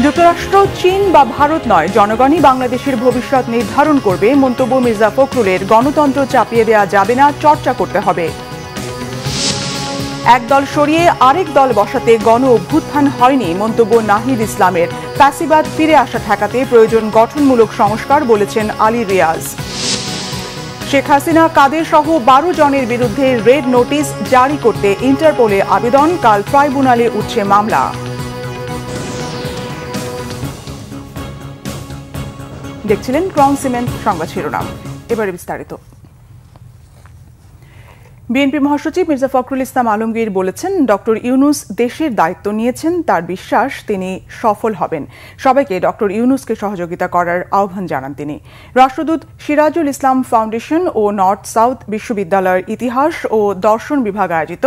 যুক্তরাষ্ট্র, চীন বা ভারত নয়, জনগণই বাংলাদেশের ভবিষ্যৎ নির্ধারণ করবে মন্তব্য মির্জা ফখরুলের। গণতন্ত্র চাপিয়ে দেওয়া যাবে না, চর্চা করতে হবে। এক দল সরিয়ে আরেক দল বসাতে গণ অভ্যুত্থান হয়নি মন্তব্য নাহিদ ইসলামের। ফ্যাসিবাদ ফিরে আসা ঠেকাতে প্রয়োজন গঠনমূলক সংস্কার বলেছেন আলী রিয়াজ। শেখ হাসিনা, কাদের সহ 12 জনের বিরুদ্ধে রেড নোটিশ জারি করতে ইন্টারপোলে আবেদন। কাল ট্রাইব্যুনালে উঠছে মামলা। দেখছিলেন ক্রাউন সিমেন্ট সংবাদ শিরোনাম। এবারে বিস্তারিত। বিএনপি মহাসচিব মির্জা ফখরুল ইসলাম আলমগীর বলেছেন, ডক্টর ইউনূস দেশের দায়িত্ব নিয়েছেন, তার বিশ্বাস তিনি সফল হবেন। সবাইকে ডক্টর ইউনূসকে সহযোগিতা করার আহ্বান জানান তিনি। রাষ্ট্রদূত সিরাজুল ইসলাম ফাউন্ডেশন ও নর্থ সাউথ বিশ্ববিদ্যালয়ের ইতিহাস ও দর্শন বিভাগ আয়োজিত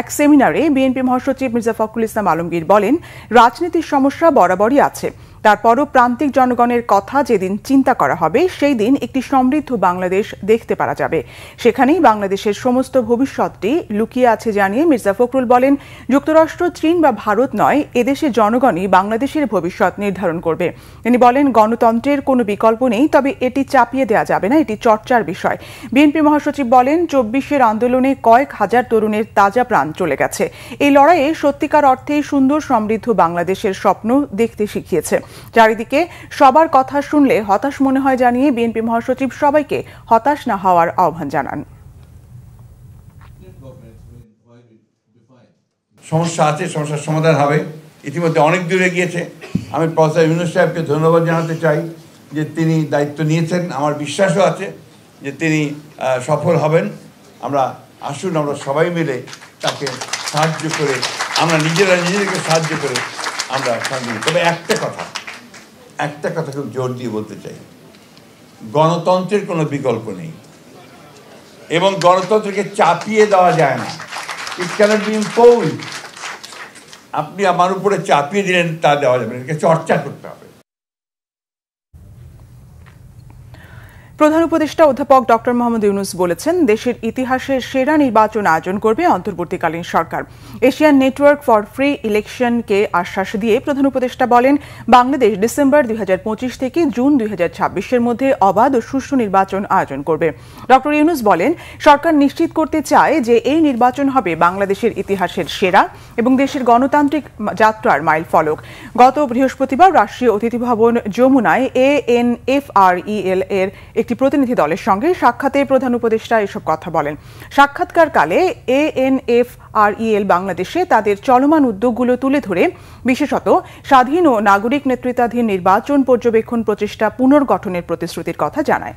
এক সেমিনারে বিএনপি মহাসচিব মির্জা ফখরুল ইসলাম আলমগীর বলেন, রাজনীতির সমস্যা বরাবরই আছে, তারপরও প্রান্তিক জনগণের কথা যেদিন চিন্তা করা হবে সেই দিন একটি সমৃদ্ধ বাংলাদেশ দেখতে পারা যাবে। সেখানেই বাংলাদেশের সমস্ত ভবিষ্যৎটি লুকিয়ে আছে জানিয়ে মির্জা ফখরুল বলেন, যুক্তরাষ্ট্র, চীন বা ভারত নয়, এদেশের জনগণই বাংলাদেশের ভবিষ্যৎ নির্ধারণ করবে। তিনি বলেন, গণতন্ত্রের কোনো বিকল্প নেই, তবে এটি চাপিয়ে দেওয়া যাবে না, এটি চর্চার বিষয়। বিএনপি মহাসচিব বলেন, 24-এর আন্দোলনে কয়েক হাজার তরুণের তাজা প্রাণ চলে গেছে। এই লড়াইয়ে সত্যিকার অর্থে সুন্দর সমৃদ্ধ বাংলাদেশের স্বপ্ন দেখতে শিখিয়েছে। চারিদিকে সবার কথা শুনলে হতাশ মনে হয় জানিয়ে বিএনপি মহাসচিব সবাইকে হতাশ না হওয়ার আহ্বান জানান। সমস্যা আছে, সমস্যার সমাধান হবে, ইতিমধ্যে অনেক দূরে গিয়েছে। আমি প্রফেসর ইউনূস সাহেবকে ধন্যবাদ জানাতে চাই যে তিনি দায়িত্ব নিয়েছেন। আমার বিশ্বাসও আছে যে তিনি সফল হবেন। আসুন আমরা সবাই মিলে তাকে সাহায্য করে, আমরা নিজেদেরকে সাহায্য করে আমরা সাহায্য। তবে একটা কথা খুব জোর দিয়ে বলতে চাই, গণতন্ত্রের কোনো বিকল্প নেই এবং গণতন্ত্রকে চাপিয়ে দেওয়া যায় না। ইট ক্যানট বি ইম্পোজড। আপনি আমার উপরে চাপিয়ে দিলেন, তা দেওয়া যাবে না, এটাকে চর্চা করতে হবে। প্রধান উপদেষ্টা অধ্যাপক ডক্টর মোহাম্মদ ইউনূস বলেছেন, দেশের ইতিহাসের সেরা নির্বাচন আয়োজন করবে অন্তর্বর্তীকালীন সরকার। এশিয়ান নেটওয়ার্ক ফর ফ্রি ইলেকশনকে আশ্বাস দিয়ে প্রধান উপদেষ্টা বলেন, বাংলাদেশ ডিসেম্বর 2025 থেকে জুন 2026-এর মধ্যে অবাধ ও সুষ্ঠু নির্বাচন আয়োজন করবে। ডক্টর ইউনূস বলেন, সরকার নিশ্চিত করতে চায় যে এই নির্বাচন হবে বাংলাদেশের ইতিহাসের সেরা এবং দেশের গণতান্ত্রিক যাত্রার মাইল ফলক। গত বৃহস্পতিবার রাষ্ট্রীয় অতিথি ভবন যমুনায় ANFREL এর একটি প্রতিনিধি দলের সঙ্গে সাক্ষাতে প্রধান উপদেষ্টা এসব কথা বলেন। সাক্ষাৎকারকালে ANFREL বাংলাদেশে তাদের চলমান উদ্যোগগুলো তুলে ধরে বিশেষত স্বাধীন ও নাগরিক নেতৃত্বাধীন নির্বাচন পর্যবেক্ষণ প্রচেষ্টা পুনর্গঠনের প্রতিশ্রুতির কথা জানায়।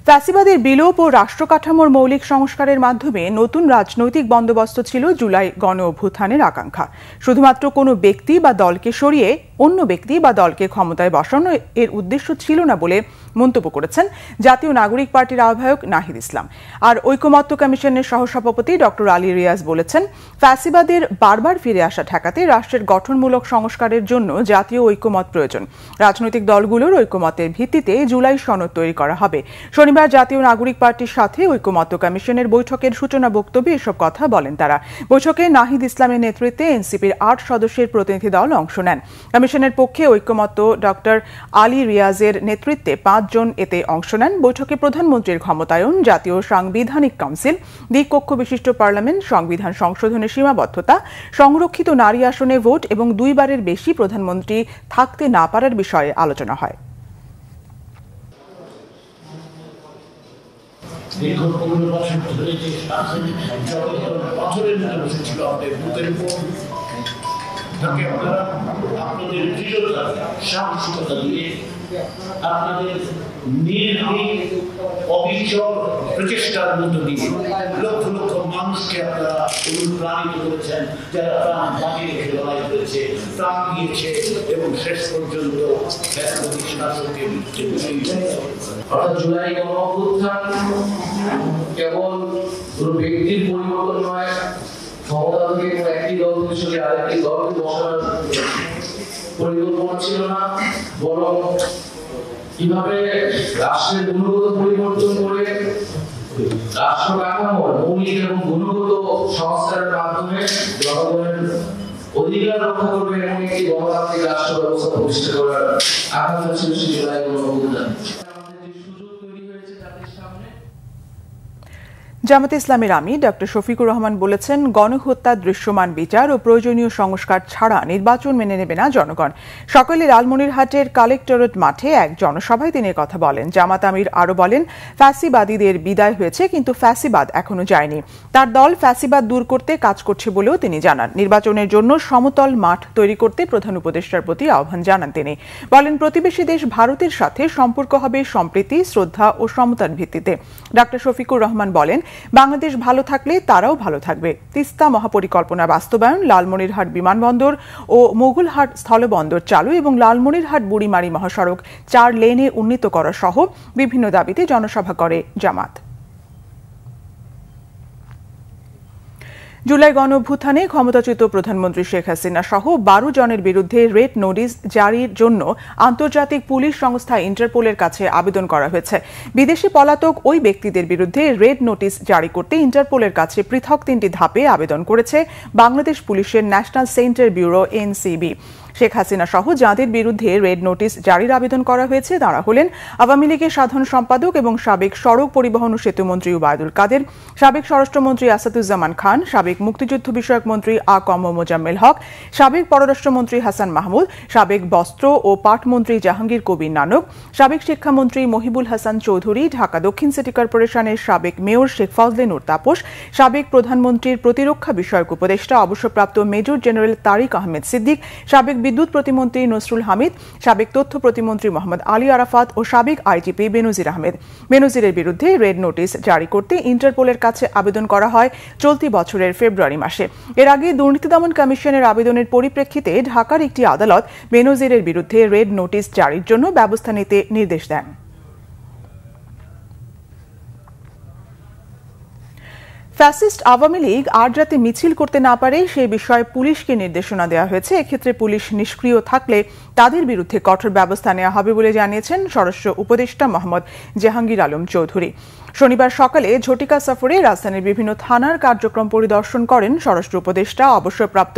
ফ্যাসিবাদের বিলোপ ও রাষ্ট্র কাঠামোর মৌলিক সংস্কারের মাধ্যমে নতুন রাজনৈতিক বন্দোবস্ত ছিল জুলাই গণ অভ্যুত্থানের আকাঙ্ক্ষা। শুধুমাত্র কোনো ব্যক্তি বা দলকে সরিয়ে অন্য ব্যক্তি বা দলকে ক্ষমতায় বসানো এর উদ্দেশ্য ছিল না বলে মন্তব্য করেছেন জাতীয় নাগরিক পার্টির আহ্বায়ক নাহিদ ইসলাম। আর ঐকমত্য কমিশনের সহসভাপতি ডক্টর আলী রিয়াজ বলেছেন, ফ্যাসিবাদের বারবার ফিরে আসা ঠেকাতে রাষ্ট্রের গঠনমূলক সংস্কারের জন্য জাতীয় ঐকমত প্রয়োজন। রাজনৈতিক দলগুলোর ঐকমতের ভিত্তিতে জুলাই সনদ তৈরি করা হবে। শনিবার জাতীয় নাগরিক পার্টির সাথে ঐকমত্য কমিশনের বৈঠকের সূচনা বক্তব্যে এসব কথা বলেন তারা। বৈঠকে নাহিদ ইসলামের নেতৃত্বে এনসিপির 8 সদস্যের প্রতিনিধি দল অংশ নেন। কমিশনের পক্ষে ঐকমত্য ডক্টর আলী রিয়াজের নেতৃত্বে 5 জন এতে অংশ নেন। বৈঠকে প্রধানমন্ত্রীর ক্ষমতায়ন, জাতীয় সাংবিধানিক কাউন্সিল, দ্বিকক্ষ বিশিষ্ট পার্লামেন্ট, সংবিধান সংশোধনের সীমাবদ্ধতা, সংরক্ষিত নারী আসনে ভোট এবং 2 বারের বেশি প্রধানমন্ত্রী থাকতে না পারার বিষয়ে আলোচনা হয়। দীর্ঘ 15 বছর ধরে যে পাথরের মতো বসেছিল আমাদের বুকের উপর, তাকে আপনারা আপনাদের দৃঢ়তা, সাহসিকতা দিয়ে, আপনাদের নির্ভীক অবিচল প্রচেষ্টার মধ্য দিয়ে লক্ষ লক্ষ মানুষকে আপনারা অনুপ্রাণিত করেছেন, যারা প্রাণ বাজি রেখে লড়াই করেছে, প্রাণ দিয়েছে এবং শেষ পর্যন্ত শাসককে অর্থাৎ জুলাই গণ অভ্যুত্থান কেবল কোনো ব্যক্তির পরিবর্তন নয়, ক্ষমতা থেকে কোনো একটি দল থেকে আরেকটি দলকে বসানোর পরিকল্পনা ছিল না, বরং কিভাবে রাষ্ট্রের গুণগত পরিবর্তন করে রাষ্ট্র কাঠামোর মৌলিক এবং গুণগত সংস্কারের মাধ্যমে জনগণের অধিকার রক্ষা করবে এমন একটি গণতান্ত্রিক রাষ্ট্র ব্যবস্থা প্রতিষ্ঠা করার আকাঙ্ক্ষা ছিল সেই জুলাই গণঅভ্যুত্থান। জামাতে ইসলামের আমির ডক্টর শফিকুর রহমান বলেছেন, গণহত্যা, দৃশ্যমান বিচার ও প্রয়োজনীয় সংস্কার ছাড়া নির্বাচন মেনে নেবে না জনগণ। সকালে লালমনিরহাটের কালেক্টরেট মাঠে এক জনসভায় তিনি কথা বলেন। জামাত আমির আরও বলেন, ফ্যাসিবাদীদের বিদায় হয়েছে, কিন্তু ফ্যাসিবাদ এখনো যায়নি। তার দল ফ্যাসিবাদ দূর করতে কাজ করছে বলেও তিনি জানান। নির্বাচনের জন্য সমতল মাঠ তৈরি করতে প্রধান উপদেষ্টার প্রতি আহ্বান জানান তিনি। বলেন, প্রতিবেশী দেশ ভারতের সাথে সম্পর্ক হবে সম্প্রীতি, শ্রদ্ধা ও সমতার ভিত্তিতে। ডক্টর শফিকুর রহমান বলেন, বাংলাদেশ ভালো থাকলে তারাও ভালো থাকবে। তিস্তা মহাপরিকল্পনা বাস্তবায়ন, লালমনিরহাট বিমানবন্দর ও মোগলহাট স্থলবন্দর চালু এবং লালমনিরহাট বুড়িমারি মহাসড়ক 4 লেনে উন্নীত করা সহ বিভিন্ন দাবিতে জনসভা করে জামাত। জুলাই গণঅভ্যুত্থানে ক্ষমতাচ্যুত প্রধানমন্ত্রী শেখ হাসিনা সহ 12 জনের বিরুদ্ধে রেড নোটিশ জারির জন্য আন্তর্জাতিক পুলিশ সংস্থা ইন্টারপোলের কাছে আবেদন করা হয়েছে। বিদেশি পলাতক ওই ব্যক্তিদের বিরুদ্ধে রেড নোটিশ জারি করতে ইন্টারপোলের কাছে পৃথক 3টি ধাপে আবেদন করেছে বাংলাদেশ পুলিশের national centre bureau NCB. Sheikh Hasina সহ যাদের বিরুদ্ধে রেড নোটিশ জারির আবেদন করা হয়েছে তারা হলেন আওয়ামী লীগের সাধারণ সম্পাদক এবং সাবেক সড়ক পরিবহন ও সেতুমন্ত্রী ওবায়দুল কাদের, সাবেক স্বরাষ্ট্রমন্ত্রী আসাদুজ্জামান খান, সাবেক মুক্তিযুদ্ধ বিষয়ক মন্ত্রী আ.ক.ম মোজাম্মেল হক, সাবেক পররাষ্ট্রমন্ত্রী হাসান মাহমুদ, সাবেক বস্ত্র ও পাটমন্ত্রী জাহাঙ্গীর কবির নানক, সাবেক শিক্ষামন্ত্রী মহিবুল হাসান চৌধুরী, ঢাকা দক্ষিণ সিটি কর্পোরেশনের সাবেক মেয়র শেখ ফজলে নূর তাপস, সাবেক প্রধানমন্ত্রীর প্রতিরক্ষা বিষয়ক উপদেষ্টা অবসরপ্রাপ্ত মেজর জেনারেল তারিক আহমেদ সিদ্দিক, সাবেক বিদ্যুৎ প্রতিমন্ত্রী নসরুল হামিদ, সাবেক তথ্য প্রতিমন্ত্রী মোহাম্মদ আলী আরাফাত ও সাবেক আইজিপি বেনজির আহমেদ। বেনজিরের বিরুদ্ধে রেড নোটিশ জারি করতে ইন্টারপোলের কাছে আবেদন করা হয় চলতি বছরের ফেব্রুয়ারি মাসে। এর আগে দুর্নীতি দমন কমিশনের আবেদনের পরিপ্রেক্ষিতে ঢাকার একটি আদালত বেনজিরের বিরুদ্ধে রেড নোটিশ জারির জন্য ব্যবস্থা নিতে নির্দেশ দেন। ফ্যাসিস্ট আওয়ামী লীগ আর যাতে মিছিল করতে না পারে সে বিষয়ে পুলিশকে নির্দেশনা দেওয়া হয়েছে। এক্ষেত্রে পুলিশ নিষ্ক্রিয় থাকলে তাদের বিরুদ্ধে কঠোর ব্যবস্থা নেওয়া হবে বলে জানিয়েছেন স্বরাষ্ট্র উপদেষ্টা মোহাম্মদ জাহাঙ্গীর আলম চৌধুরী। শনিবার সকালে ঝটিকা সফরে রাজধানীর বিভিন্ন থানার কার্যক্রম পরিদর্শন করেন স্বরাষ্ট্র উপদেষ্টা অবসরপ্রাপ্ত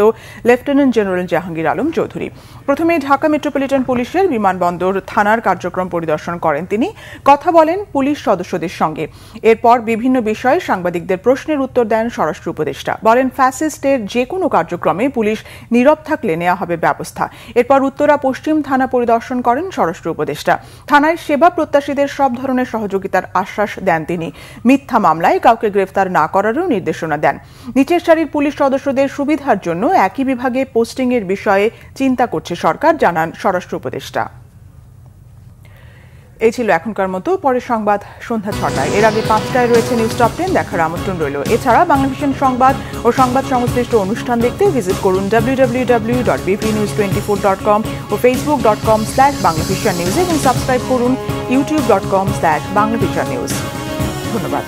লেফটেন্যান্ট জেনারেল জাহাঙ্গীর আলম চৌধুরী। প্রথমে ঢাকা মেট্রোপলিটন পুলিশের বিমানবন্দর থানার কার্যক্রম পরিদর্শন করেন তিনি, কথা বলেন পুলিশ সদস্যদের সঙ্গে। এরপর বিভিন্ন বিষয়ে সাংবাদিকদের প্রশ্নের উত্তর দেন স্বরাষ্ট্র উপদেষ্টা। বলেন, ফ্যাসিস্টের যে কোনো কার্যক্রমে পুলিশ নীরব থাকলে নেওয়া হবে ব্যবস্থা। এরপর উত্তরা পশ্চিম থানা পরিদর্শন করেন স্বরাষ্ট্র উপদেষ্টা। থানায় সেবা প্রত্যাশীদের সব ধরনের সহযোগিতার আশ্বাস দেন তিনি। মিথ্যা মামলায় কাউকে গ্রেফতার না করারও নির্দেশনা দেন। নিচের সারির পুলিশ সদস্যদের সুবিধার জন্য একই বিভাগে পোস্টিং এর বিষয়ে চিন্তা করছে সরকার, জানান স্বরাষ্ট্র উপদেষ্টা। এই ছিল এখনকার মতো। পরের সংবাদ সন্ধ্যা 6টায়। এর আগে 5টায় রয়েছে নিউজ টপ 10 দেখার আমন্ত্রণ রইল। এছাড়া বাংলাভিশন সংবাদ ও সংবাদ সংশ্লিষ্ট অনুষ্ঠান দেখতে ভিজিট করুন www.bpnews24.com ও facebook.com/banglavishannews এবং সাবস্ক্রাইব করুন youtube.com/banglavishannews। ধন্যবাদ।